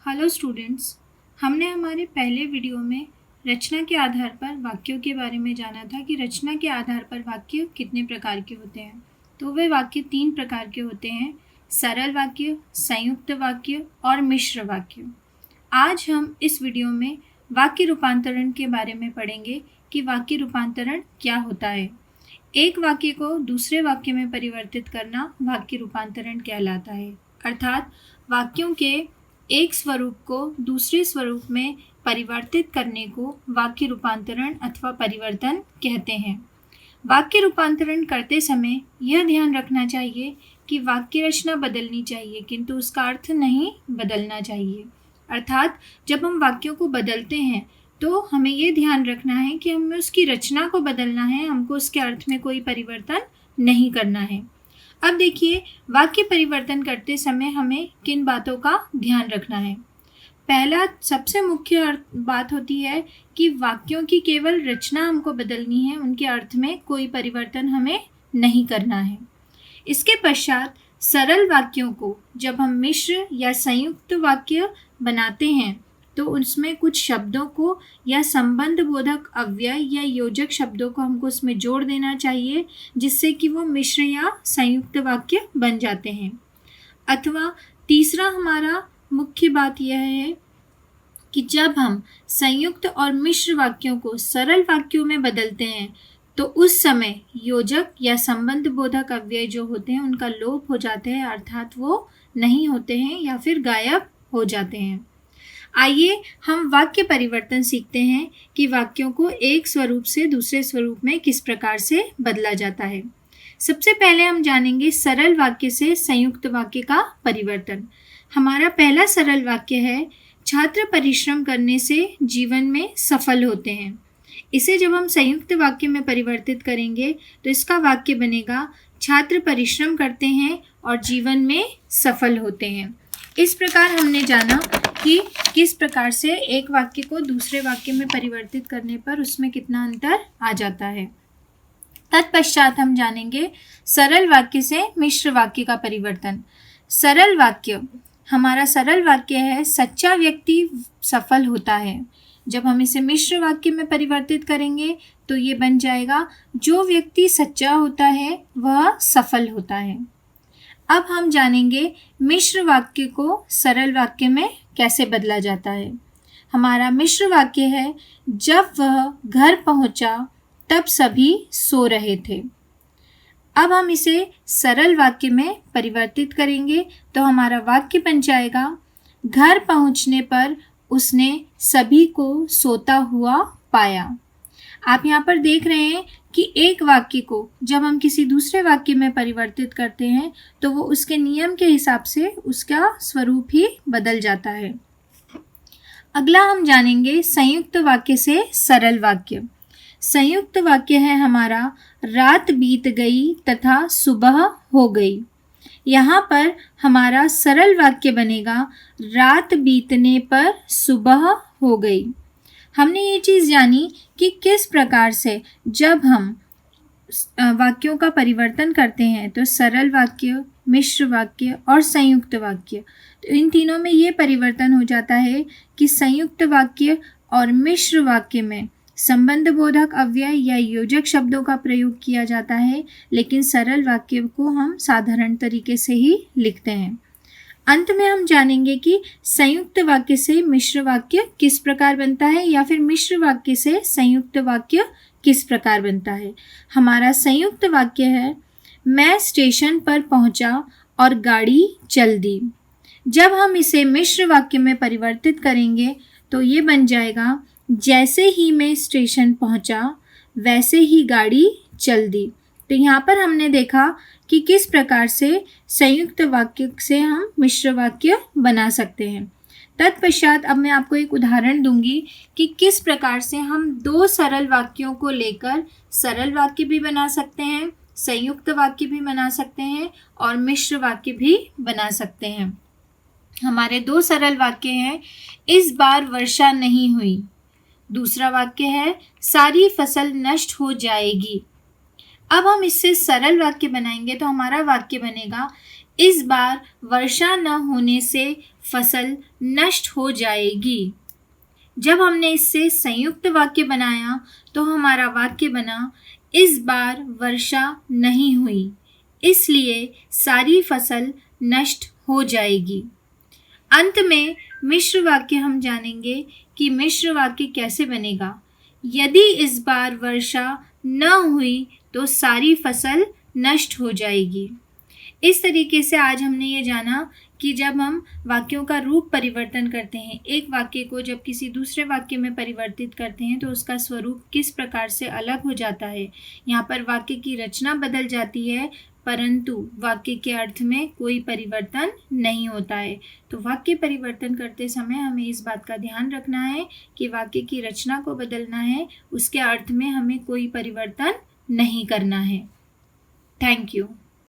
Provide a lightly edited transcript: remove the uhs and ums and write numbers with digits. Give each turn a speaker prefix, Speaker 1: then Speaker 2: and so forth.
Speaker 1: Hello students, हमने हमारे पहले वीडियो में रचना के आधार पर वाक्यों के बारे में जाना था कि रचना के आधार पर वाक्य कितने प्रकार के होते हैं। तो वे वाक्य 3 प्रकार के होते हैं: सरल वाक्य, संयुक्त वाक्य और मिश्र वाक्य। आज हम इस वीडियो में वाक्य रूपांतरण के बारे में पढ़ेंगे कि वाक्य रूपांतरण क्या होता है। एक वाक्य को दूसरे वाक्य में परिवर्तित करना वाक्य रूपांतरण कहलाता है। अर्थात वाक्यों के एक स्वरूप को दूसरे स्वरूप में परिवर्तित करने को वाक्य रूपांतरण अथवा परिवर्तन कहते हैं। वाक्य रूपांतरण करते समय यह ध्यान रखना चाहिए कि वाक्य रचना बदलनी चाहिए किंतु उसका अर्थ नहीं बदलना चाहिए। अर्थात जब हम वाक्यों को बदलते हैं तो हमें ये ध्यान रखना है कि हमें उसकी रचना को बदलना है, हमको उसके अर्थ में कोई परिवर्तन नहीं करना है। अब देखिए, वाक्य परिवर्तन करते समय हमें किन बातों का ध्यान रखना है। पहला सबसे मुख्य बात होती है कि वाक्यों की केवल रचना हमको बदलनी है, उनके अर्थ में कोई परिवर्तन हमें नहीं करना है। इसके पश्चात सरल वाक्यों को जब हम मिश्र या संयुक्त वाक्य बनाते हैं तो उसमें कुछ शब्दों को या संबंध बोधक अव्यय या योजक शब्दों को हमको उसमें जोड़ देना चाहिए, जिससे कि वो मिश्र या संयुक्त वाक्य बन जाते हैं। अथवा तीसरा हमारा मुख्य बात यह है कि जब हम संयुक्त और मिश्र वाक्यों को सरल वाक्यों में बदलते हैं तो उस समय योजक या संबंध बोधक अव्यय जो होते हैं उनका लोप हो जाते हैं, अर्थात वो नहीं होते हैं या फिर गायब हो जाते हैं। आइए हम वाक्य परिवर्तन सीखते हैं कि वाक्यों को एक स्वरूप से दूसरे स्वरूप में किस प्रकार से बदला जाता है। सबसे पहले हम जानेंगे सरल वाक्य से संयुक्त वाक्य का परिवर्तन। हमारा पहला सरल वाक्य है, छात्र परिश्रम करने से जीवन में सफल होते हैं। इसे जब हम संयुक्त वाक्य में परिवर्तित करेंगे तो इसका वाक्य बनेगा, छात्र परिश्रम करते हैं और जीवन में सफल होते हैं। इस प्रकार हमने जाना कि किस प्रकार से एक वाक्य को दूसरे वाक्य में परिवर्तित करने पर उसमें कितना अंतर आ जाता है। तत्पश्चात हम जानेंगे सरल वाक्य से मिश्र वाक्य का परिवर्तन। सरल वाक्य, हमारा सरल वाक्य है, सच्चा व्यक्ति सफल होता है। जब हम इसे मिश्र वाक्य में परिवर्तित करेंगे तो ये बन जाएगा, जो व्यक्ति सच्चा होता है वह सफल होता है। अब हम जानेंगे मिश्र वाक्य को सरल वाक्य में कैसे बदला जाता है। हमारा मिश्र वाक्य है, जब वह घर पहुंचा तब सभी सो रहे थे। अब हम इसे सरल वाक्य में परिवर्तित करेंगे तो हमारा वाक्य बन जाएगा, घर पहुंचने पर उसने सभी को सोता हुआ पाया। आप यहाँ पर देख रहे हैं कि एक वाक्य को जब हम किसी दूसरे वाक्य में परिवर्तित करते हैं तो वो उसके नियम के हिसाब से उसका स्वरूप ही बदल जाता है। अगला हम जानेंगे संयुक्त वाक्य से सरल वाक्य। संयुक्त वाक्य है हमारा, रात बीत गई तथा सुबह हो गई। यहाँ पर हमारा सरल वाक्य बनेगा, रात बीतने पर सुबह हो गई। हमने ये चीज़ जानी कि किस प्रकार से जब हम वाक्यों का परिवर्तन करते हैं तो सरल वाक्य, मिश्र वाक्य और संयुक्त वाक्य, तो इन तीनों में ये परिवर्तन हो जाता है कि संयुक्त वाक्य और मिश्र वाक्य में संबंध बोधक अव्यय या योजक शब्दों का प्रयोग किया जाता है, लेकिन सरल वाक्य को हम साधारण तरीके से ही लिखते हैं। अंत में हम जानेंगे कि संयुक्त वाक्य से मिश्र वाक्य किस प्रकार बनता है या फिर मिश्र वाक्य से संयुक्त वाक्य किस प्रकार बनता है। हमारा संयुक्त वाक्य है, मैं स्टेशन पर पहुंचा और गाड़ी चल दी। जब हम इसे मिश्र वाक्य में परिवर्तित करेंगे तो ये बन जाएगा, जैसे ही मैं स्टेशन पहुंचा वैसे ही गाड़ी चल दी। तो यहाँ पर हमने देखा कि किस प्रकार से संयुक्त वाक्य से हम मिश्र वाक्य बना सकते हैं। तत्पश्चात अब मैं आपको एक उदाहरण दूंगी कि किस प्रकार से हम दो सरल वाक्यों को लेकर सरल वाक्य भी बना सकते हैं, संयुक्त वाक्य भी बना सकते हैं और मिश्र वाक्य भी बना सकते हैं। हमारे दो सरल वाक्य हैं, इस बार वर्षा नहीं हुई। दूसरा वाक्य है, सारी फसल नष्ट हो जाएगी। अब हम इससे सरल वाक्य बनाएंगे तो हमारा वाक्य बनेगा, इस बार वर्षा न होने से फसल नष्ट हो जाएगी। जब हमने इससे संयुक्त वाक्य बनाया तो हमारा वाक्य बना, इस बार वर्षा नहीं हुई, इसलिए सारी फसल नष्ट हो जाएगी। अंत में मिश्र वाक्य हम जानेंगे कि मिश्र वाक्य कैसे बनेगा। यदि इस बार वर्षा न हुई तो सारी फसल नष्ट हो जाएगी। इस तरीके से आज हमने ये जाना कि जब हम वाक्यों का रूप परिवर्तन करते हैं, एक वाक्य को जब किसी दूसरे वाक्य में परिवर्तित करते हैं तो उसका स्वरूप किस प्रकार से अलग हो जाता है। यहाँ पर वाक्य की रचना बदल जाती है परंतु वाक्य के अर्थ में कोई परिवर्तन नहीं होता है। तो वाक्य परिवर्तन करते समय हमें इस बात का ध्यान रखना है कि वाक्य की रचना को बदलना है, उसके अर्थ में हमें कोई परिवर्तन नहीं करना है। Thank you.